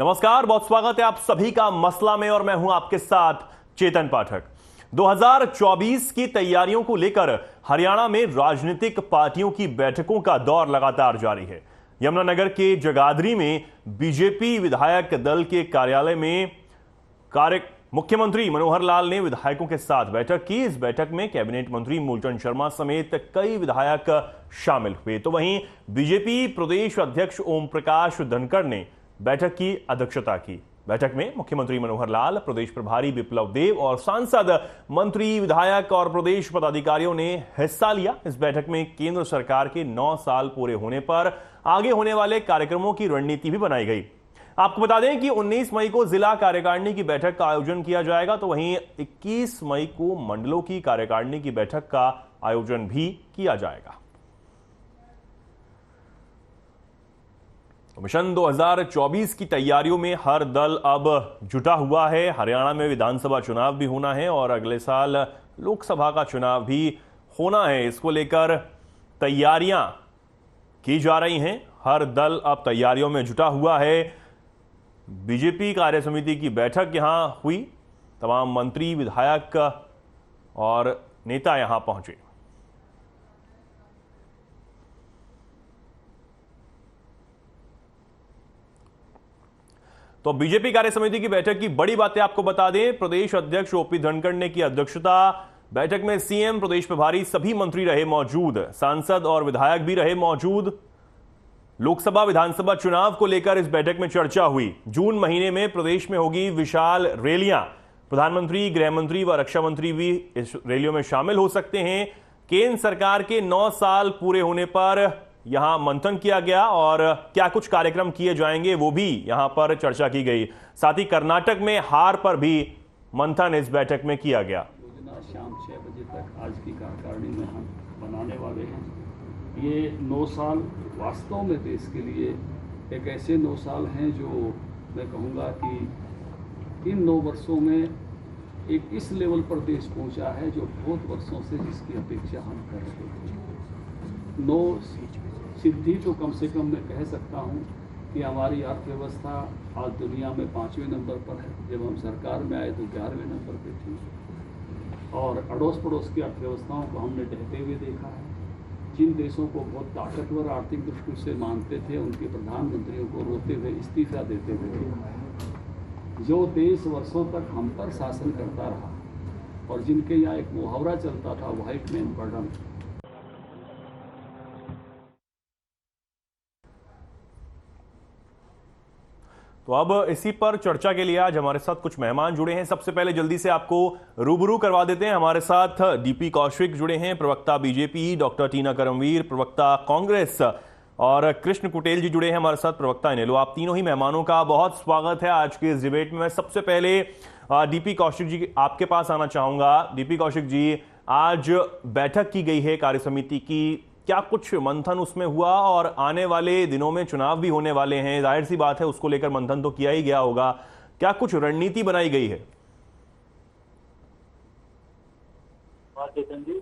नमस्कार, बहुत स्वागत है आप सभी का मसला में और मैं हूं आपके साथ चेतन पाठक। 2024 की तैयारियों को लेकर हरियाणा में राजनीतिक पार्टियों की बैठकों का दौर लगातार जारी है। यमुनानगर के जगाधरी में बीजेपी विधायक दल के कार्यालय में मुख्यमंत्री मनोहर लाल ने विधायकों के साथ बैठक की। इस बैठक में कैबिनेट मंत्री मूलचंद शर्मा समेत कई विधायक शामिल हुए। तो वहीं बीजेपी प्रदेश अध्यक्ष ओम प्रकाश धनखड़ ने बैठक की अध्यक्षता की। बैठक में मुख्यमंत्री मनोहर लाल, प्रदेश प्रभारी विप्लव देव और सांसद, मंत्री, विधायक और प्रदेश पदाधिकारियों ने हिस्सा लिया। इस बैठक में केंद्र सरकार के 9 साल पूरे होने पर आगे होने वाले कार्यक्रमों की रणनीति भी बनाई गई। आपको बता दें कि 19 मई को जिला कार्यकारिणी की बैठक का आयोजन किया जाएगा, तो वहीं 21 मई को मंडलों की कार्यकारिणी की बैठक का आयोजन भी किया जाएगा। मिशन 2024 की तैयारियों में हर दल अब जुटा हुआ है। हरियाणा में विधानसभा चुनाव भी होना है और अगले साल लोकसभा का चुनाव भी होना है। इसको लेकर तैयारियां की जा रही हैं। हर दल अब तैयारियों में जुटा हुआ है। बीजेपी कार्य समिति की बैठक यहां हुई। तमाम मंत्री, विधायक और नेता यहां पहुंचे। तो बीजेपी कार्य समिति की बैठक की बड़ी बातें आपको बता दें। प्रदेश अध्यक्ष ओपी धनखड़ ने की अध्यक्षता। बैठक में सीएम, प्रदेश प्रभारी, सभी मंत्री रहे मौजूद। सांसद और विधायक भी रहे मौजूद। लोकसभा विधानसभा चुनाव को लेकर इस बैठक में चर्चा हुई। जून महीने में प्रदेश में होगी विशाल रैलियां। प्रधानमंत्री, गृह मंत्री व रक्षा मंत्री भी इस रैलियों में शामिल हो सकते हैं। केंद्र सरकार के 9 साल पूरे होने पर यहां मंथन किया गया और क्या कुछ कार्यक्रम किए जाएंगे वो भी यहां पर चर्चा की गई। साथ ही कर्नाटक में हार पर भी मंथन इस बैठक में किया गया। योजना शाम 6 बजे तक आज की कार्यकारिणी में हम बनाने वाले हैं। ये 9 साल वास्तव में देश के लिए एक ऐसे 9 साल हैं जो मैं कहूँगा कि इन 9 वर्षों में एक इस लेवल पर देश पहुँचा है जो बहुत वर्षों से जिसकी अपेक्षा हम कर रहे थे। 9 सिद्धि तो कम से कम मैं कह सकता हूँ कि हमारी अर्थव्यवस्था आज दुनिया में 5वें नंबर पर है। जब हम सरकार में आए तो 11वें नंबर पे थी और अड़ोस पड़ोस की अर्थव्यवस्थाओं को हमने ढहते हुए देखा है। जिन देशों को बहुत ताकतवर आर्थिक दृष्टि से मानते थे उनके प्रधानमंत्रियों को रोते हुए इस्तीफा देते हुए देखा है। जो देश वर्षों तक हम पर शासन करता रहा और जिनके यहाँ एक मुहावरा चलता था, व्हाइट मैन बर्डन। तो अब इसी पर चर्चा के लिए आज हमारे साथ कुछ मेहमान जुड़े हैं। सबसे पहले जल्दी से आपको रूबरू करवा देते हैं। हमारे साथ डीपी कौशिक जुड़े हैं, प्रवक्ता बीजेपी, डॉक्टर टीना करमवीर, प्रवक्ता कांग्रेस, और कृष्ण कुटेल जी जुड़े हैं हमारे साथ, प्रवक्ता इनेलो। आप तीनों ही मेहमानों का बहुत स्वागत है आज के इस डिबेट में। मैं सबसे पहले डीपी कौशिक जी आपके पास आना चाहूंगा। डीपी कौशिक जी, आज बैठक की गई है कार्य समिति की, क्या कुछ मंथन उसमें हुआ? और आने वाले दिनों में चुनाव भी होने वाले हैं, जाहिर सी बात है उसको लेकर मंथन तो किया ही गया होगा। क्या कुछ रणनीति बनाई गई है? चेतन जी,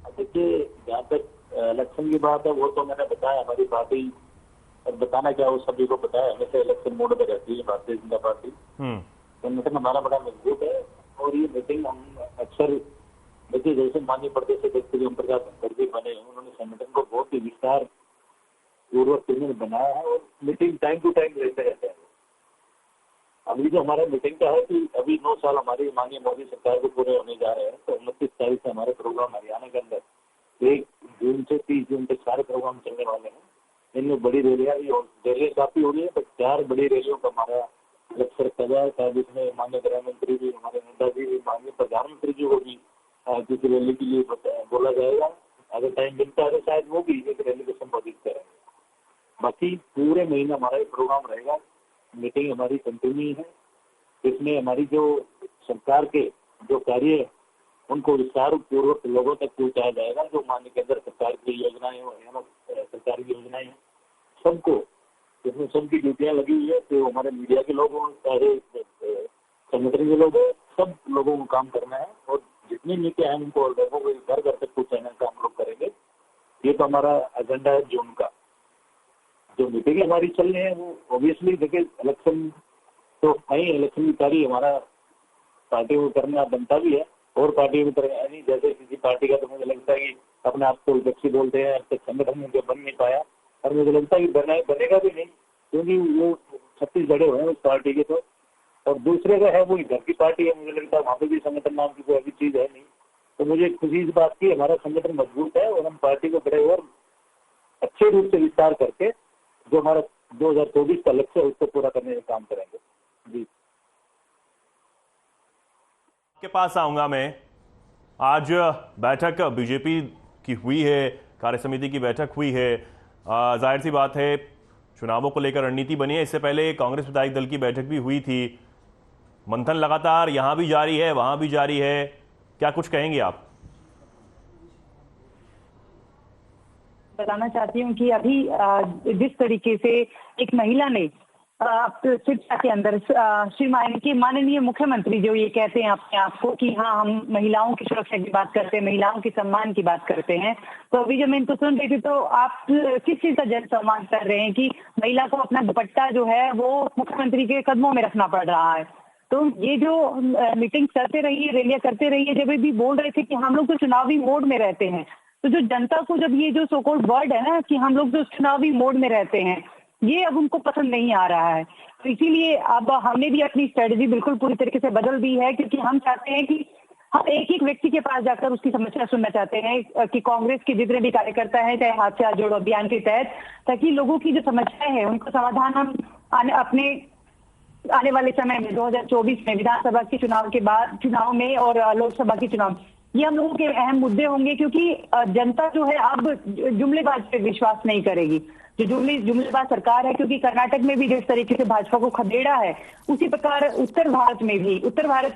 देखिए, जहाँ तक इलेक्शन की बात है वो तो मैंने बताया, हमारी पार्टी, और बताना क्या वो सभी को बताया, हमेशा इलेक्शन मोड में रहती है भारतीय जनता पार्टी। संगठन हमारा बड़ा मजबूत है और ये मीटिंग हम अक्सर देखिए, जैसे माननीय प्रदेश अध्यक्ष ओम प्रकाश धनखड़ जी बने, उन्होंने संगठन को बहुत ही विस्तार पूर्वक बनाया है और मीटिंग टाइम टू टाइम लेते रहते हैं। अभी जो हमारा मीटिंग का है कि अभी 9 साल हमारी माननीय मोदी सरकार को पूरे होने जा रहे हैं, तो 29 तारीख से हमारे प्रोग्राम हरियाणा के अंदर 1 जून से 30 जून तक सारे प्रोग्राम चलने वाले हैं। इनमें बड़ी रैलियां भी और रैलियां काफी हो रही है, तो 4 बड़ी रैलियों का हमारा लक्ष्य रखा गया था, जिसमें माननीय गृह मंत्री भी, हमारे नड्डा जी भी, माननीय प्रधानमंत्री जी को भी किसी रैली के लिए बोला जाएगा। अगर टाइम मिलता है तो शायद वो भी एक रैली को संबोधित करेंगे। बाकी पूरे महीने हमारा ये प्रोग्राम रहेगा। मीटिंग हमारी कंटिन्यू है। इसमें हमारी जो सरकार के जो कार्य है उनको विस्तार पूर्वक लोगों तक पहुंचाया जाएगा। जो माननीय केंद्र सरकार की योजनाएं, हरियाणा सरकार की योजनाएं हैं, सबको, इसमें सबकी ड्यूटियां लगी हुई है। तो हमारे मीडिया के लोग हों, चाहे संगठन के लोग हों, सब लोगों को काम करना है और जितनी नीतियां हैं उनको लोगों को घर घर तक पहुंचाने का हम लोग करेंगे। ये तो हमारा एजेंडा है जून का। जो मीटिंग हमारी चल रही है वो ऑब्वियसली देखिए इलेक्शन तो है ही, इलेक्शन की तैयारी हमारा पार्टी को करना बनता भी है और पार्टी को करना नहीं। जैसे किसी पार्टी का तो मुझे लगता है कि अपने आप को विपक्षी बोलते हैं, अब तक संगठन में बन नहीं पाया और मुझे लगता है कि बनेगा भी नहीं, क्योंकि वो 36 जड़े हुए हैं उस पार्टी के। तो और दूसरे का है वो घर की पार्टी है, मुझे लगता है वहाँ पे भी संगठन नाम की कोई अभी चीज है नहीं। तो मुझे खुशी इस बात की हमारा संगठन मजबूत है और हम पार्टी को बड़े और अच्छे रूप से विस्तार करके जो हमारा 2024 का लक्ष्य है उसको पूरा करने का काम करेंगे। जी के पास आऊंगा मैं। आज बैठक बीजेपी की हुई है, कार्य समिति की बैठक हुई है। जाहिर सी बात है चुनावों को लेकर रणनीति बनी है। इससे पहले कांग्रेस विधायक दल की बैठक भी हुई थी। मंथन लगातार यहां भी जारी है, वहां भी जारी है। क्या कुछ कहेंगे आप? बताना चाहती हूँ कि अभी जिस तरीके से एक महिला ने शिक्षा के अंदर श्री माननीय मुख्यमंत्री जो ये कहते हैं अपने आप को कि हाँ हम महिलाओं की सुरक्षा की बात करते हैं, महिलाओं के सम्मान की बात करते हैं, तो अभी जब मैं इनको सुन रही थी तो आप किस चीज का जन सम्मान कर रहे हैं कि महिला को अपना दुपट्टा जो है वो मुख्यमंत्री के कदमों में रखना पड़ रहा है। तो ये जो मीटिंग करते रहिए, रैलियां करते रहिए, जब भी बोल रहे थे कि हम लोग तो चुनावी मोड में रहते हैं, तो जो जनता को जब ये जो सो कॉल्ड वर्ड है ना कि हम लोग जो चुनावी मोड में रहते हैं, ये अब उनको पसंद नहीं आ रहा है। तो इसीलिए अब हमने भी अपनी स्ट्रेटजी बिल्कुल पूरी तरीके से बदल दी है, क्योंकि हम चाहते हैं कि हम एक एक व्यक्ति के पास जाकर उसकी समस्या सुनना चाहते हैं कि कांग्रेस के जितने भी कार्यकर्ता हैं, चाहे हाथ से हाथ जोड़ो अभियान के तहत, ताकि लोगों की जो समस्याएं हैं उनको समाधान हम अपने आने वाले समय में 2024 में विधानसभा के चुनाव के बाद चुनाव में और लोकसभा के चुनाव, ये हम लोगों के अहम मुद्दे होंगे। क्योंकि जनता जो है अब जुमलेबाज पे विश्वास नहीं करेगी, जो जुमलेबाज सरकार है, क्योंकि कर्नाटक में भी जिस तरीके से भाजपा को खदेड़ा है, उसी प्रकार उत्तर भारत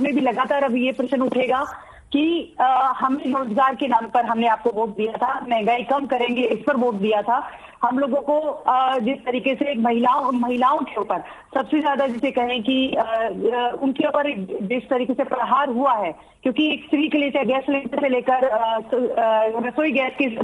में भी लगातार अब ये प्रश्न उठेगा कि हमने रोजगार के नाम पर हमने आपको वोट दिया था, महंगाई कम करेंगे इस पर वोट दिया था। हम लोगों को जिस तरीके से महिलाओं के ऊपर सबसे ज्यादा जिसे कहें कि उनके ऊपर जिस तरीके से प्रहार हुआ है, क्योंकि एक स्त्री के लिए चाहे गैस सिलेंडर से लेकर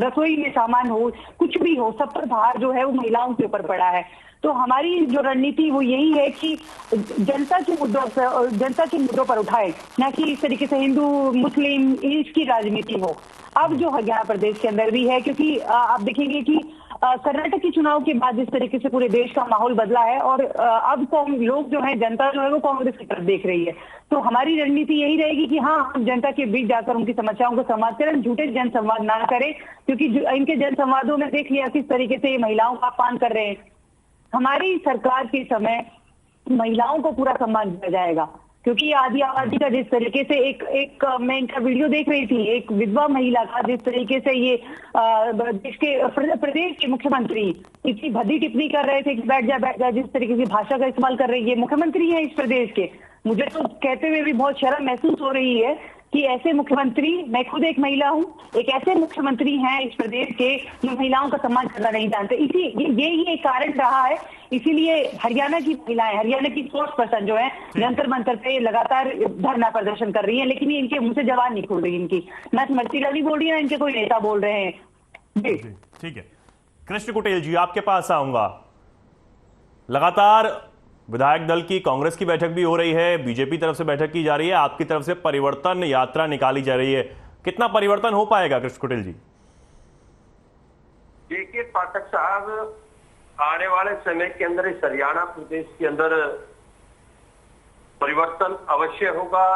रसोई में सामान हो, कुछ भी हो, सब पर भार जो है वो महिलाओं के ऊपर पड़ा है। तो हमारी जो रणनीति वो यही है कि जनता के मुद्दों पर उठाए, ना कि इस तरीके से हिंदू मुस्लिम इसकी राजनीति हो। अब जो हरियाणा प्रदेश के अंदर भी है, क्योंकि आप देखेंगे कि कर्नाटक के चुनाव के बाद जिस तरीके से पूरे देश का माहौल बदला है और अब लोग जो है, जनता जो है वो कांग्रेस की तरफ देख रही है। तो हमारी रणनीति यही रहेगी कि हाँ हम जनता के बीच जाकर उनकी समस्याओं को संवाद करें, झूठे जन संवाद ना करें, क्योंकि इनके जन संवादों में देख लिया किस तरीके से महिलाओं का अपमान कर रहे हैं। हमारी सरकार के समय महिलाओं को पूरा सम्मान दिया जाएगा, क्योंकि आदि आबादी का जिस तरीके से एक मैं इनका वीडियो देख रही थी, एक विधवा महिला का जिस तरीके से ये देश के प्रदेश के मुख्यमंत्री इतनी भद्दी टिप्पणी कर रहे थे कि बैठ जा, जिस तरीके की भाषा का इस्तेमाल कर रही है, मुख्यमंत्री है इस प्रदेश के। मुझे तो कहते हुए भी बहुत शर्म महसूस हो रही है कि ऐसे मुख्यमंत्री, मैं खुद एक महिला हूं, एक ऐसे मुख्यमंत्री हैं इस प्रदेश के जो महिलाओं का सम्मान करना नहीं जानते। यही एक कारण रहा है। इसीलिए हरियाणा की महिलाएं, हरियाणा की स्पोर्ट्स पर्सन जो है जंतर मंतर पे लगातार धरना प्रदर्शन कर रही है, लेकिन इनके मुंह से जबान नहीं खुल रही इनकी, ना स्मृति ईरानी बोल रही है ना इनके कोई नेता बोल रहे हैं। जी ठीक है, कृष्ण कुटेल जी आपके पास आऊंगा। लगातार विधायक दल की कांग्रेस की बैठक भी हो रही है, बीजेपी तरफ से बैठक की जा रही है, आपकी तरफ से परिवर्तन यात्रा निकाली जा रही है। कितना परिवर्तन हो पाएगा कृष्ण कुटेल जी? देखिए पाठक साहब, आने वाले समय के अंदर इस हरियाणा प्रदेश के अंदर परिवर्तन अवश्य होगा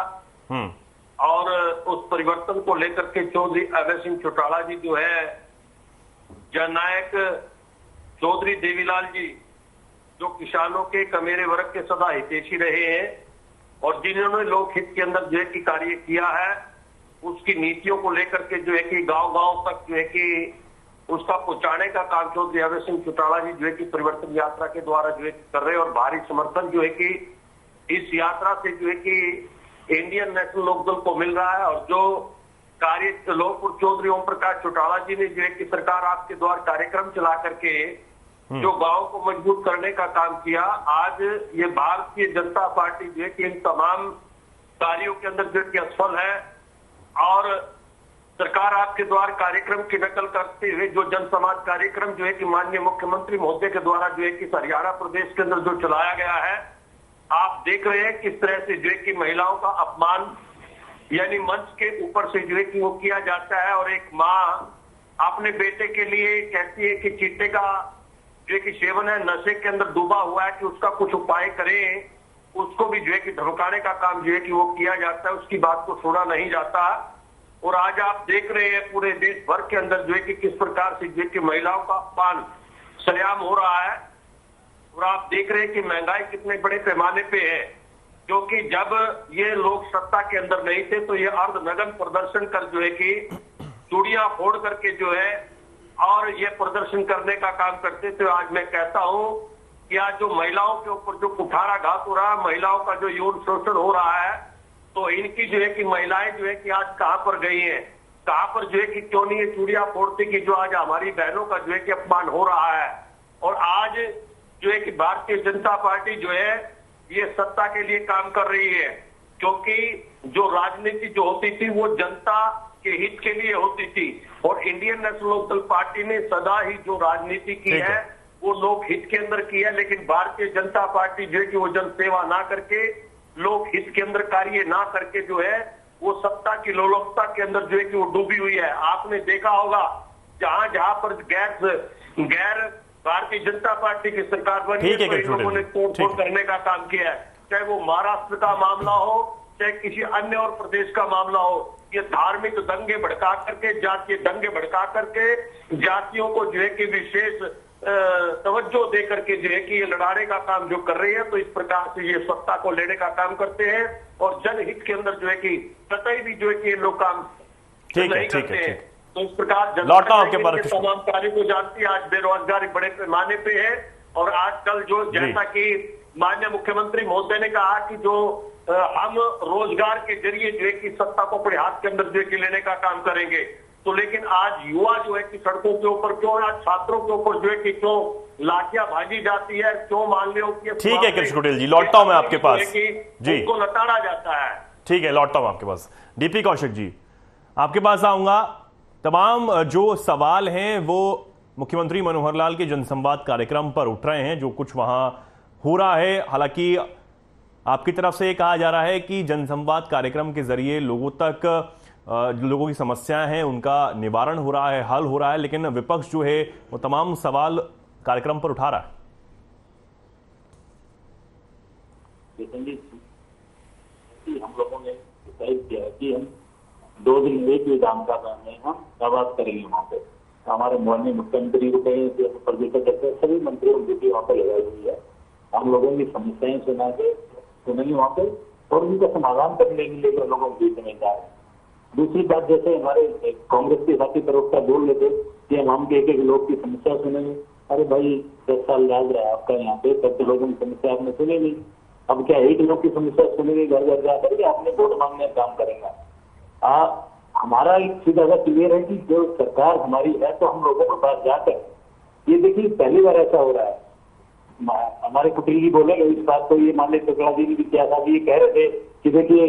और उस परिवर्तन को लेकर के चौधरी अभय सिंह चौटाला जी जो है, जननायक चौधरी देवीलाल जी जो किसानों के कमेरे वर्ग के सदा हितैषी रहे हैं और जिन्होंने लोकहित के अंदर जो है कि कार्य किया है, उसकी नीतियों को लेकर के जो है कि गांव-गांव तक जो है कि उसका पहुंचाने का काम चौधरी अभय सिंह चौटाला जी जो है कि परिवर्तन यात्रा के द्वारा जो है कर रहे हैं और भारी समर्थन जो है कि इस यात्रा से जो है कि इंडियन नेशनल लोकदल को मिल रहा है। और जो कार्य लोकपुर चौधरी ओम प्रकाश चौटाला जी ने जो है कि सरकार आपके द्वारा कार्यक्रम चला करके जो गांव को मजबूत करने का काम किया, आज ये भारतीय जनता पार्टी जो है कि इन तमाम कार्यों के अंदर जो है कि असफल है और सरकार आपके द्वार कार्यक्रम की नकल करते हुए जो जन समाज कार्यक्रम जो है कि माननीय मुख्यमंत्री महोदय के द्वारा जो है कि हरियाणा प्रदेश के अंदर जो चलाया गया है, आप देख रहे हैं किस तरह से जो है कि महिलाओं का अपमान यानी मंच के ऊपर से जो है कि वो किया जाता है। और एक माँ अपने बेटे के लिए कहती है कि चीटे का जो है कि सेवन है, नशे के अंदर डूबा हुआ है, कि उसका कुछ उपाय करें, उसको भी जो है कि धमकाने का काम जो है कि वो किया जाता है, उसकी बात को सुना नहीं जाता। और आज आप देख रहे हैं पूरे देश भर के अंदर जो है कि किस प्रकार से जो है कि महिलाओं का अपमान सरेआम हो रहा है। और आप देख रहे हैं कि महंगाई कितने बड़े पैमाने पे है, क्योंकि जब ये लोग सत्ता के अंदर नहीं थे तो ये अर्धनग्न प्रदर्शन कर जो है कि चूड़ियां फोड़ करके जो है और ये प्रदर्शन करने का काम करते थे। आज मैं कहता हूं कि आज जो महिलाओं के ऊपर जो कुठाराघात हो रहा है, महिलाओं का जो यौन शोषण हो रहा है, तो इनकी जो है कि महिलाएं जो है कि आज कहां पर गई हैं, कहां पर जो है कि क्यों नहीं ये चूड़ियां फोड़ती कि जो आज हमारी बहनों का जो है कि अपमान हो रहा है। और आज जो है कि भारतीय जनता पार्टी जो है ये सत्ता के लिए काम कर रही है, क्योंकि जो राजनीति जो होती थी वो जनता के हित के लिए होती थी। और इंडियन नेशनल लोकदल पार्टी ने सदा ही जो राजनीति की है वो लोक हित के अंदर की है, लेकिन भारतीय जनता पार्टी जो है कि वो जन सेवा ना करके, लोक हित के अंदर कार्य ना करके जो है वो सत्ता की लोलुपता के अंदर जो है कि वो डूबी हुई है। आपने देखा होगा जहां जहां पर गैर भारतीय जनता पार्टी की सरकार बनी है, तो इन लोगों ने तोड़फोड़ करने का काम किया है, चाहे वो महाराष्ट्र का मामला हो, चाहे किसी अन्य और प्रदेश का मामला हो। ये धार्मिक दंगे भड़का करके, जातीय दंगे भड़का करके जातियों को जो है कि विशेष तवज्जो दे करके जो है कि ये लड़ाने का काम जो कर रही है, तो इस प्रकार से ये सत्ता को लेने का काम करते हैं और जनहित के अंदर जो है कि कतई भी जो है कि ये लोग काम नहीं करते हैं। तो इस प्रकार जनता तमाम कार्य को जानती है। आज बेरोजगारी बड़े पैमाने पे है और आजकल जो जैसा कि माननीय मुख्यमंत्री महोदय ने कहा कि जो हम रोजगार के जरिए जो है कि सत्ता को अपने हाथ के अंदर जो है कि लेने का काम करेंगे, तो लेकिन आज युवा जो है कि सड़कों के ऊपर क्यों, आज छात्रों के ऊपर जो है कि क्यों लाठियां भाजी जाती है, क्यों मान लो कि ठीक है कृष्ण कुटिल जी, लौटता हूं मैं आपके पास जी, उनको लताड़ा जाता है। ठीक है, लौटता हूं आपके पास। डीपी कौशिक जी, आपके पास आऊंगा। तमाम जो सवाल हैं वो मुख्यमंत्री मनोहर लाल के जनसंवाद कार्यक्रम पर उठ रहे हैं, जो कुछ वहां हो रहा है। हालांकि आपकी तरफ से ये कहा जा रहा है कि जनसंवाद कार्यक्रम के जरिए लोगों तक लोगों की समस्याएं हैं उनका निवारण हो रहा है, हल हो रहा है, लेकिन विपक्ष जो है वो तमाम सवाल कार्यक्रम पर उठा रहा है। हम लोगों ने तय किया कि हम 2 दिन एक विधानसभा में हम आवाज करेंगे वहाँ पे। हमारे माननीय मुख्यमंत्री को प्रदेश अध्यक्ष सभी मंत्रियों की वहाँ पे लगाई हुई है। हम लोगों की समस्याएं सुनेंगे वहाँ पे और उनका समाधान करने के लिए लोगों के बीच में जा रहे हैं। दूसरी बात, जैसे हमारे कांग्रेस के साथी प्रवक्ता बोल रहे थे कि हम एक एक लोग की समस्या सुनेंगे। अरे भाई 10 साल राज रहा है आपका यहाँ पे, तब तो लोगों की समस्या आपने सुनी नहीं। अब क्या एक लोग की समस्या सुनेंगे घर घर जाकर, आपने वोट मांगने का काम करेंगे? हमारा एक सीधा सा क्लियर है कि जो सरकार हमारी है तो हम लोगों के पास जाकर, ये देखिए पहली बार ऐसा हो रहा है। हमारे कुटिल जी बोले इस बात को, ये माननीय टुकड़ा जी ने भी किया था, ये कह रहे थे कि देखिए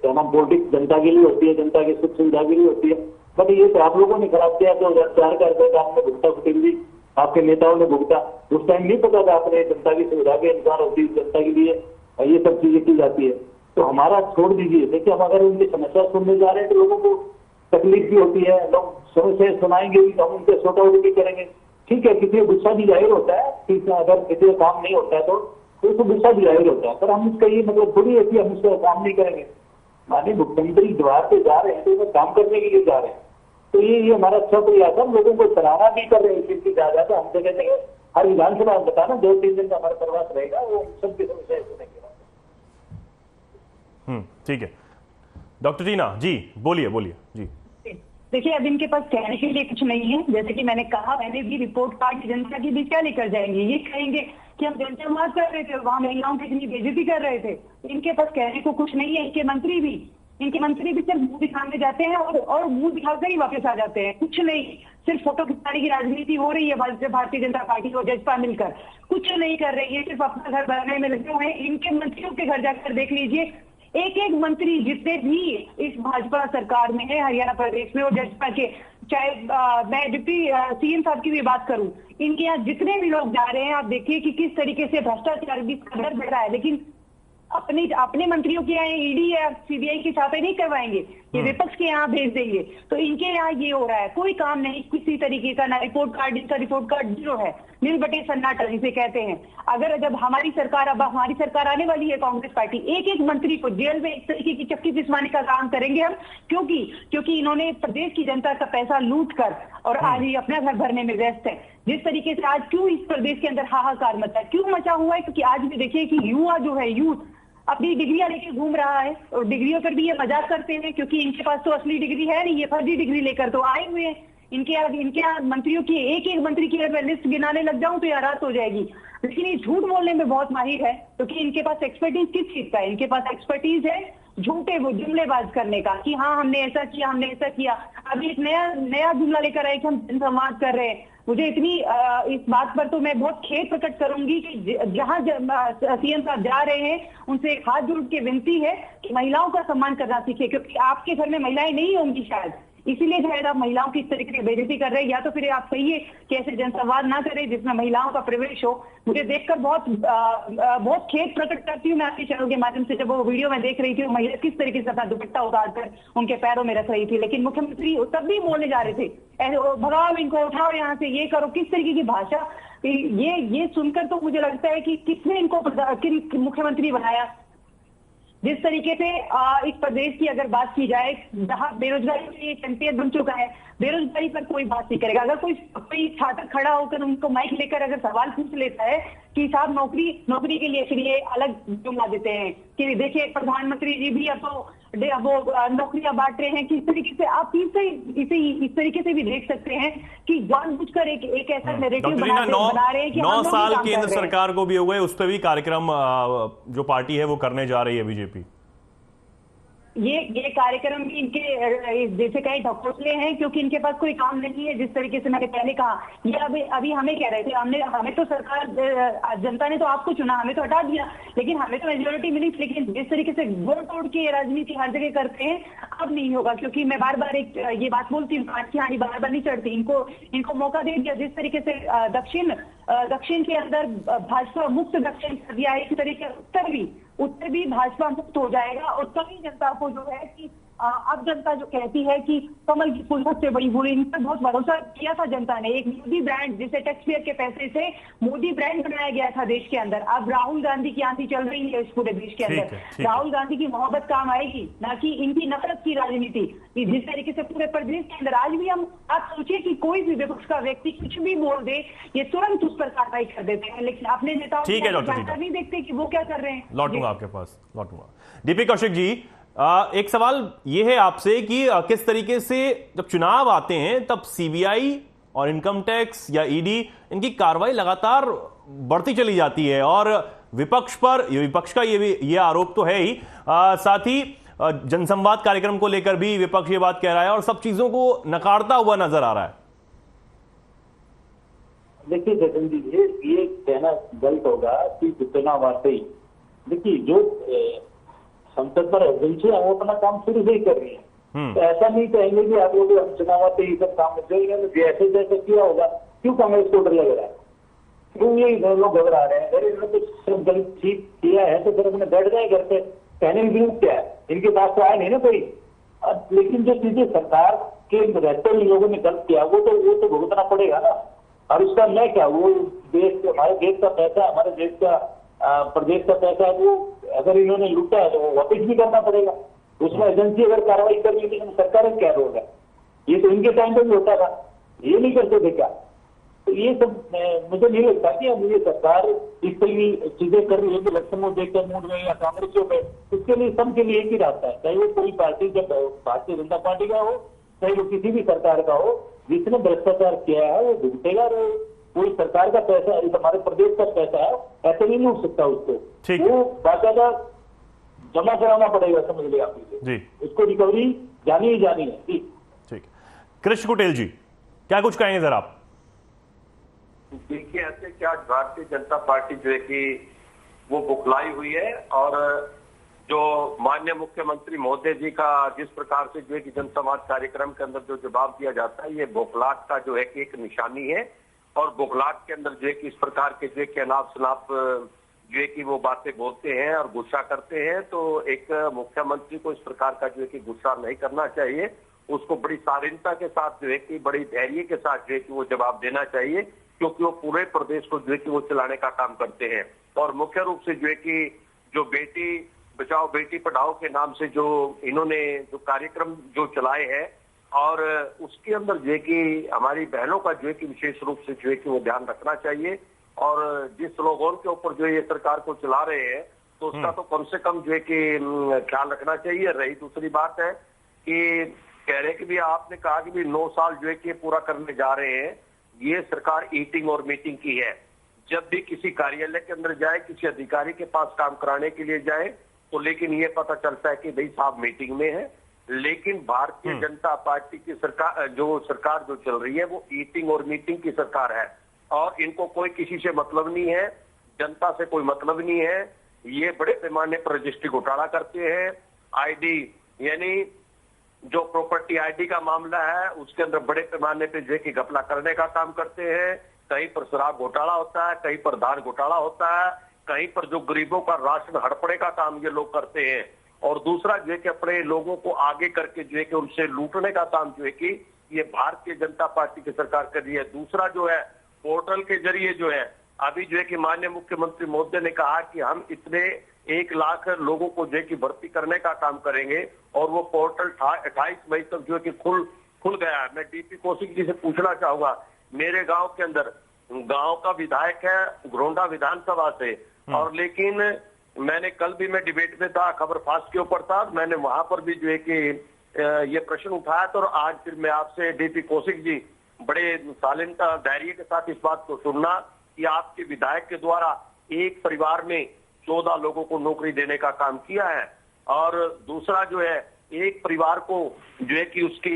पॉलिटिक्स जनता के लिए होती है, जनता की सुख सुविधा के लिए होती है, बट ये तो आप लोगों ने खराब किया। 2004 का रुपये आपने भुगता, कुटिल जी आपके नेताओं ने भुगता। उस टाइम नहीं पता था आपने जनता की सुविधा के अनुसार होती है, जनता के लिए ये सब चीजें की जाती है। तो हमारा छोड़ दीजिए, देखिए हम अगर उनकी समस्या सुनने जा रहे हैं तो लोगों को तकलीफ भी होती है, लोग समस्या सुनाएंगे भी तो हम उनके सॉर्ट आउट भी करेंगे। ठीक है, किसी गुस्सा भी जाहिर होता है, ठीक है, अगर किसी का काम नहीं होता है तो उसको गुस्सा भी जाहिर होता है, पर हम इसका ये मतलब थोड़ी है कि हम उसका काम नहीं करेंगे। माननीय मुख्यमंत्री द्वार पे जा रहे हैं तो वो काम करने के लिए जा रहे हैं, तो ये हमारा अच्छा प्रयास है। हम लोगों को सराहना भी कर रहे हैं इस चीज ज्यादा, तो हमसे कहते हैं हर विधानसभा बताना 2-3 दिन का हमारा प्रवास रहेगा, वो सबकी समस्या सुनेंगे। ठीक है, डॉक्टर टीना जी बोलिए जी। देखिए, अब इनके पास कहने के लिए कुछ नहीं है। जैसे कि मैंने कहा, मैंने भी रिपोर्ट कार्ड जनता के बीच क्या लेकर जाएंगे? ये कहेंगे कि हम जनसंवाद कर रहे थे, वहां महिलाओं की इतनी बेइज्जती कर रहे थे। इनके पास कहने को कुछ नहीं है। इनके मंत्री भी सिर्फ मुंह दिखाने जाते हैं और मुंह दिखाकर ही वापस आ जाते हैं। कुछ नहीं, सिर्फ फोटो खिंचाने की राजनीति हो रही है भारतीय जनता पार्टी और जजपा मिलकर, कुछ नहीं कर रही है, सिर्फ अपना घर बनाने में लगे हुए हैं। इनके मंत्रियों के घर जाकर देख लीजिए, एक एक मंत्री जितने भी इस भाजपा सरकार में है हरियाणा प्रदेश में और भाजपा के, चाहे मैं डिप्टी सीएम साहब की भी बात करूं, इनके यहाँ जितने भी लोग जा रहे हैं, आप देखिए कि किस तरीके से भ्रष्टाचार भी कदर बढ़ रहा है। लेकिन अपने मंत्रियों के यहाँ ईडी या सीबीआई के छापे नहीं करवाएंगे, ये विपक्ष के यहाँ भेज देंगे। तो इनके यहाँ ये हो रहा है, कोई काम नहीं किसी तरीके का, ना रिपोर्ट कार्ड, इनका रिपोर्ट कार्ड जीरो है, नील बटे सन्नाटा जिसे कहते हैं। अगर जब हमारी सरकार आने वाली है कांग्रेस पार्टी, एक एक मंत्री को जेल में इस तरीके की चक्की पिसवाने का काम करेंगे हम, क्योंकि इन्होंने प्रदेश की जनता का पैसा लूट कर और आज ये अपना घर भरने में व्यस्त है। जिस तरीके से आज क्यों इस प्रदेश के अंदर हाहाकार मचा है, क्यों मचा हुआ है, क्योंकि आज भी देखिए कि युवा जो है, यूथ अपनी डिग्रियां लेके घूम रहा है और डिग्रियों पर भी ये मजाक करते हैं, क्योंकि इनके पास तो असली डिग्री है नहीं, ये फर्जी डिग्री लेकर तो आए हुए हैं। इनके यहाँ मंत्रियों की एक एक मंत्री की अगर मैं लिस्ट गिनाने लग जाऊं तो ये रात हो जाएगी। लेकिन ये झूठ बोलने में बहुत माहिर है, क्योंकि इनके पास एक्सपर्टीज किस चीज का है, इनके पास एक्सपर्टीज है झूठे वो जुमलेबाज करने का, कि हाँ हमने ऐसा किया, हमने ऐसा किया। अभी एक नया जुमला लेकर आए कि हम जनसंवाद कर रहे हैं। मुझे इस बात पर तो मैं बहुत खेद प्रकट करूंगी कि जहां सीएम साहब जा रहे हैं, उनसे एक हाथ जोड़ के विनती है कि महिलाओं का सम्मान करना सीखे, क्योंकि आपके घर में महिलाएं नहीं होंगी शायद, इसीलिए शायद आप महिलाओं की इस तरीके की बेइज्जती कर रहे हैं, या तो फिर आप कहिए कि ऐसे जनसंवाद ना करें जिसमें महिलाओं का प्रवेश हो। मुझे देखकर बहुत खेद प्रकट करती हूँ मैं आपके चैनल के माध्यम से, जब वो वीडियो में देख रही थी, वो महिला किस तरीके से अपना दुपट्टा उतारकर उनके पैरों में रख रही थी। लेकिन मुख्यमंत्री तब भी बोलने जा रहे थे, भगाओ इनको, उठाओ यहाँ से, ये करो, किस तरीके की भाषा। ये सुनकर तो मुझे लगता है कि किसने इनको मुख्यमंत्री बनाया। जिस तरीके से इस प्रदेश की अगर बात की जाए, जहां बेरोजगारी में ये चैंपियन बन चुका है, बेरोजगारी पर कोई बात नहीं करेगा। अगर कोई छात्र खड़ा होकर उनको माइक लेकर अगर सवाल पूछ लेता है कि साहब नौकरी के लिए, फिर ये अलग जुमला देते हैं कि देखिए प्रधानमंत्री जी भी अब तो वो नौकरियां बांट रहे हैं। किस तरीके से आप इस तरीके से भी देख सकते हैं कि जानबूझकर एक ऐसा नैरेटिव बना रहे हैं कि 9 साल केंद्र सरकार को भी हो गए, उस पर भी कार्यक्रम जो पार्टी है वो करने जा रही है बीजेपी। ये कार्यक्रम भी इनके जैसे कई ढकोसले हैं, क्योंकि इनके पास कोई काम नहीं है। जिस तरीके से मैंने पहले कहा, ये अभी हमें कह रहे थे, हमें तो सरकार, जनता ने तो आपको चुना, हमें तो हटा दिया, लेकिन हमें तो मेजोरिटी मिली। लेकिन जिस तरीके से गोल तोड़ के राजनीति हर जगह करते हैं, अब नहीं होगा। क्योंकि मैं बार बार ये बात बोलती हूँ, कांच की हांडी बार बार नहीं चढ़ती। इनको मौका दे दिया। जिस तरीके से दक्षिण के अंदर भाजपा मुक्त दक्षिण कर दिया है, इसी तरीके उत्तर भी भाजपा मुक्त हो जाएगा। और तभी जनता को जो है कि अब जनता जो कहती है कि कमल की फूल सबसे बड़ी बुरी, इन पर बहुत भरोसा किया था जनता ने। एक मोदी ब्रांड, जिसे टैक्स पेयर के पैसे से मोदी ब्रांड बनाया गया था देश के अंदर, अब राहुल गांधी की आंधी चल रही है इस पूरे देश के अंदर। राहुल गांधी की मोहब्बत काम आएगी, ना कि इनकी नफरत की राजनीति। जिस तरीके से पूरे प्रदेश के अंदर आज भी आप सोचिए कि कोई भी विपक्ष का व्यक्ति कुछ भी बोल दे, ये तुरंत उस पर कार्रवाई कर देते हैं, लेकिन अपने नेताओं को नहीं देखते कि वो क्या कर रहे हैं। लौटूंगा आपके पास, लौटूंगा। डीपी कौशिक जी, एक सवाल यह है आपसे कि किस तरीके से जब चुनाव आते हैं तब सीबीआई और इनकम टैक्स या ईडी, इनकी कार्रवाई लगातार बढ़ती चली जाती है, और विपक्ष का ये आरोप तो है ही, साथ ही जनसंवाद कार्यक्रम को लेकर भी विपक्ष ये बात कह रहा है और सब चीजों को नकारता हुआ नजर आ रहा है। देखिए जतिन जी, ये कहना गलत होगा कि चुनाव आते ही, देखिए जो संसद पर एजेंसियां वो अपना काम शुरू से ही कर रही है, तो ऐसा नहीं कहेंगे कि आप लोग हम चुनाव आते ही सब काम जैसे जैसे किया होगा। क्यों कांग्रेस को डर लग रहा है, क्यों ये लोग घबरा रहे हैं? अरे इन्होंने तो सब गलत ठीक किया है तो फिर अपने बैठ जाए घर पे, कहने की जरूरत क्या है? इनके पास तो आया नहीं ना कोई। लेकिन जो चीजें सरकार के रहते हुए लोगों ने गलत किया वो तो भुगतना पड़ेगा ना। और उसका मैं क्या, वो हमारे देश का पैसा, हमारे देश का प्रदेश का पैसा है, वो अगर इन्होंने लूटा है तो वो वापिस भी करना पड़ेगा। उसमें एजेंसी अगर कार्रवाई कर रही है तो सरकार का क्या रोल है? ये तो इनके टाइम पे भी होता था, ये नहीं करते थे क्या? तो ये सब मुझे नहीं लगता कि अब ये सरकार इस तरह की चीजें कर रही है कि इलेक्शन में देखकर मूड में या कांग्रेस में, उसके लिए सबके लिए एक ही रास्ता है, चाहे वो कोई पार्टी, जब भारतीय जनता पार्टी का हो, चाहे वो किसी भी सरकार का हो, जिसने भ्रष्टाचार किया है वो भुगतेगा। कोई सरकार का पैसा, हमारे प्रदेश का पैसा है, ऐसे नहीं लूट सकता उसको, वो बाकायदा जमा कराना पड़ेगा, समझ लिया आप जी। उसको रिकवरी जानी ही जानी है जी। ठीक। कृष्ण कुटेल जी, क्या कुछ कहेंगे सर आप? देखिए, ऐसे क्या भारतीय जनता पार्टी जो है कि वो बुखलाई हुई है, और जो माननीय मुख्यमंत्री महोदय जी का जिस प्रकार से जो है कि जनसंवाद कार्यक्रम के अंदर जो जवाब दिया जाता है, ये बौखलाहट का जो है कि एक निशानी है। और बौखलाहट के अंदर जो है कि इस प्रकार के जो है कि अनाप शनाप जो है कि वो बातें बोलते हैं और गुस्सा करते हैं, तो एक मुख्यमंत्री को इस प्रकार का जो है कि गुस्सा नहीं करना चाहिए। उसको बड़ी शालीनता के साथ जो है कि बड़ी धैर्य के साथ जो है कि वो जवाब देना चाहिए, क्योंकि वो पूरे प्रदेश को जो है कि वो चलाने का काम करते हैं। और मुख्य रूप से जो है कि जो बेटी बचाओ बेटी पढ़ाओ के नाम से जो इन्होंने जो कार्यक्रम जो चलाए हैं, और उसके अंदर जो है कि हमारी बहनों का जो है कि विशेष रूप से जो है कि वो ध्यान रखना चाहिए। और जिस लोगों के ऊपर जो ये सरकार को चला रहे हैं, तो उसका तो कम से कम जो है कि ख्याल रखना चाहिए। रही दूसरी बात है कि कह रहे कि भी आपने कहा कि भी 9 साल जो है कि पूरा करने जा रहे हैं। ये सरकार ईटिंग और मीटिंग की है। जब भी किसी कार्यालय के अंदर जाए, किसी अधिकारी के पास काम कराने के लिए जाए, तो लेकिन ये पता चलता है कि भाई साहब मीटिंग में है। लेकिन भारतीय जनता पार्टी की सरकार जो चल रही है, वो ईटिंग और मीटिंग की सरकार है। और इनको कोई किसी से मतलब नहीं है, जनता से कोई मतलब नहीं है। ये बड़े पैमाने पर रजिस्ट्री घोटाला करते हैं। आईडी यानी जो प्रॉपर्टी आईडी का मामला है, उसके अंदर बड़े पैमाने पे जो है कि घपला करने का काम करते हैं। कहीं पर शराब घोटाला होता है, कहीं पर धान घोटाला होता है, कहीं पर जो गरीबों का राशन हड़पड़े का काम ये लोग करते हैं। और दूसरा जो है कि अपने लोगों को आगे करके जो है कि उनसे लूटने का काम जो है कि ये भारतीय जनता पार्टी की सरकार कर रही है। दूसरा जो है पोर्टल के जरिए जो है, अभी जो है कि माननीय मुख्यमंत्री महोदय ने कहा कि हम इतने 1 लाख लोगों को जो है कि भर्ती करने का काम करेंगे। और वो पोर्टल 28 मई तक जो है कि खुल गया है। मैं डीपी कौशिक जी से पूछना चाहूंगा, मेरे गांव के अंदर गांव का विधायक है घरोंडा विधानसभा से, और लेकिन मैंने कल भी मैं डिबेट में था, खबर फास्ट के ऊपर था, मैंने वहां पर भी जो है कि ये प्रश्न उठाया था। और आज फिर मैं आपसे डीपी कौशिक जी बड़े शालीनता धैर्य के साथ इस बात को सुनना कि आपके विधायक के द्वारा एक परिवार में 14 लोगों को नौकरी देने का काम किया है। और दूसरा जो है, एक परिवार को जो है कि उसकी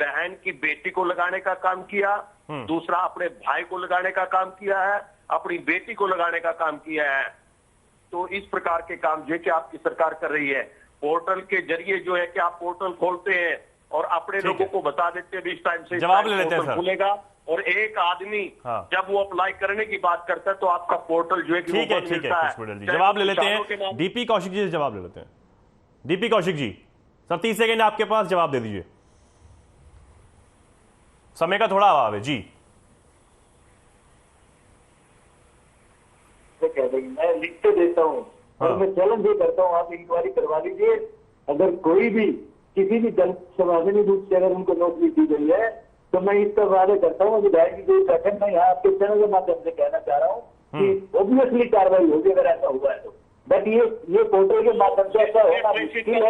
बहन की बेटी को लगाने का काम किया, दूसरा अपने भाई को लगाने का काम किया है, अपनी बेटी को लगाने का काम किया है। तो इस प्रकार के काम जो है कि आपकी सरकार कर रही है। पोर्टल के जरिए जो है कि आप पोर्टल खोलते हैं और अपने लोगों को बता देते हैं इस टाइम से जवाब ले लेते हैं सर। खुलेगा, और एक आदमी जब वो अप्लाई करने की बात करता है तो आपका पोर्टल जो है कि ठीक है जवाब ले लेते हैं। डीपी कौशिक जी से जवाब ले लेते हैं। DP Kaushik ji sir 30 second आपके पास, जवाब दे दीजिए, समय का थोड़ा अभाव है जी। मैं लिख के देता हूँ और मैं चैलेंज भी करता हूँ, आप इंक्वायरी करवा लीजिए। अगर कोई भी किसी भी जन संवादिनी रूप से अगर उनको नौकरी दी गई है, तो मैं इसका वादे करता हूँ विधायक जी को सेकंड में यहाँ आपके चैनल के माध्यम से कहना चाह रहा हूँ कि ऑब्वियसली कार्रवाई होगी अगर ऐसा हुआ है तो। बट ये पोर्टल के माध्यम से ऐसा होना मुश्किल है।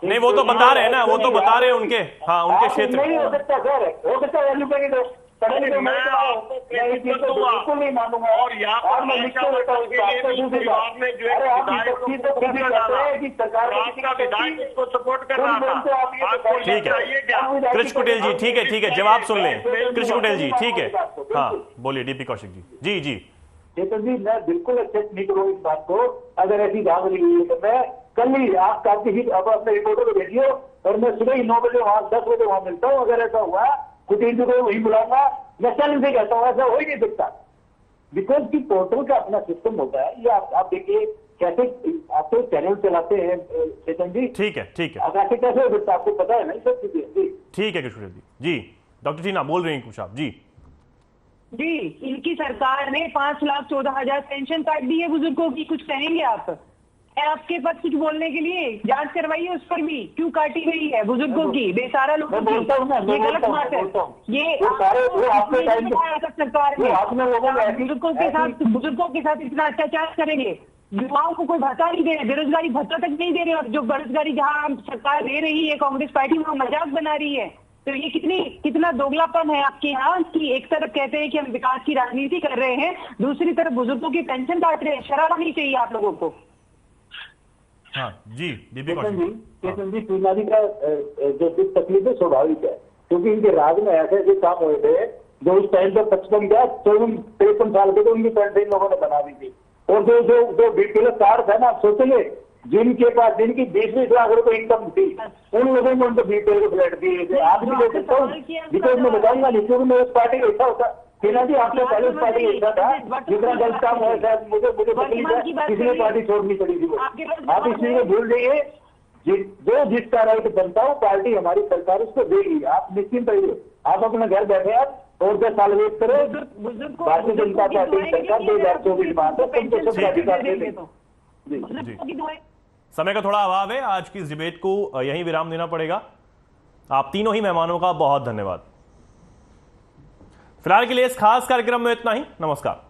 नहीं, वो तो बता रहे हैं ना, वो तो बता रहे हैं उनके, हाँ उनके क्षेत्र नहीं हो सकता सर, हो सकता है बिल्कुल नहीं मानूंगा। और यहाँ पर मैं लिख के लेता हूँ सपोर्ट कर रहा था। ठीक है कृष्ण कुटेल जी, ठीक है जवाब सुन लें कृष्ण कुटेल जी, ठीक है हाँ बोलिए डीपी कौशिक जी। जी चेतन जी, मैं बिल्कुल एक्सेप्ट नहीं करूँ इस बात को। अगर ऐसी बात रही है तो मैं कल ही आप अपने रिपोर्टर को भेजिए और मैं सुबह ही 9 बजे वहां 10 बजे वहां मिलता हूँ। अगर ऐसा हुआ कुटेल जी को वही बुलाऊंगा। मैं चैलेंज से कहता हूँ ऐसा हो ही नहीं सकता, बिकॉज की पोर्टल का अपना सिस्टम होता है। ये आप देखिए कैसे आप तो चैनल चलाते हैं चेतन जी, ठीक है अब ऐसे कैसे हो सकता, आपको पता है ना सब चीजें। ठीक है कृष्ण जी। डॉक्टर टीना बोल रही हैं कुछ आप जी। जी, इनकी सरकार ने 5,14,000 पेंशन काट दी है बुजुर्गों की। कुछ कहेंगे आप? है आपके पास कुछ बोलने के लिए? जांच करवाइए उस पर भी, क्यों काटी गई है बुजुर्गों की, बेसहारा लोगों की। ये गलत बात है। ये सरकार ने बुजुर्गों के साथ इतना अत्याचार करेंगे, युवाओं को कोई भत्ता नहीं दे रहे, बेरोजगारी भत्ता तक नहीं दे रहे। और जो बेरोजगारी जहाँ सरकार दे रही है कांग्रेस पार्टी, वो मजाक बना रही है। तो ये कितना दोगलापन है आपके यहाँ कि एक तरफ कहते हैं कि हम विकास की राजनीति कर रहे हैं, दूसरी तरफ बुजुर्गों की पेंशन काट रहे हैं। शर्म आनी चाहिए आप लोगों को। हाँ जी चेतन जी पीलानी का जो तकलीफ है स्वाभाविक है, क्योंकि इनके राज में ऐसे ऐसे काम हुए थे जो उस टाइम पर 55 या 53 साल के तो उनकी पेंशन लोगों ने बना दी थी। और जो बीपीएल कार्ड है ना, आप सोचेंगे जिनके पास जिनकी 20-20 लाख रुपए इनकम थी, उन लोगों को उनको 20 करोड़ फ्लैट दिए थे। आप भी ले सकता हूँ, बिकॉज मैं बताऊंगा नहीं, क्योंकि मैं उस पार्टी का हिस्सा होता। सेना जी, आपसे पहले उस पार्टी का हिस्सा था, जितना गलत काम हुआ शायद मुझे तकलीफ है, इसलिए पार्टी छोड़नी पड़ी थी वो। आप इस चीज को भूल जाइए, जो जिसका राइट बनता हो पार्टी हमारी सरकार उसको देगी, आप निश्चिंत रहिए। आप अपने घर बैठे आप और 10 साल वेट करो, भारतीय जनता पार्टी सरकार 2024 बात है, तुमको सब अधिकार दे देंगे। जी, समय का थोड़ा अभाव है, आज की इस डिबेट को यहीं विराम देना पड़ेगा। आप तीनों ही मेहमानों का बहुत धन्यवाद। फिलहाल के लिए इस खास कार्यक्रम में इतना ही। नमस्कार।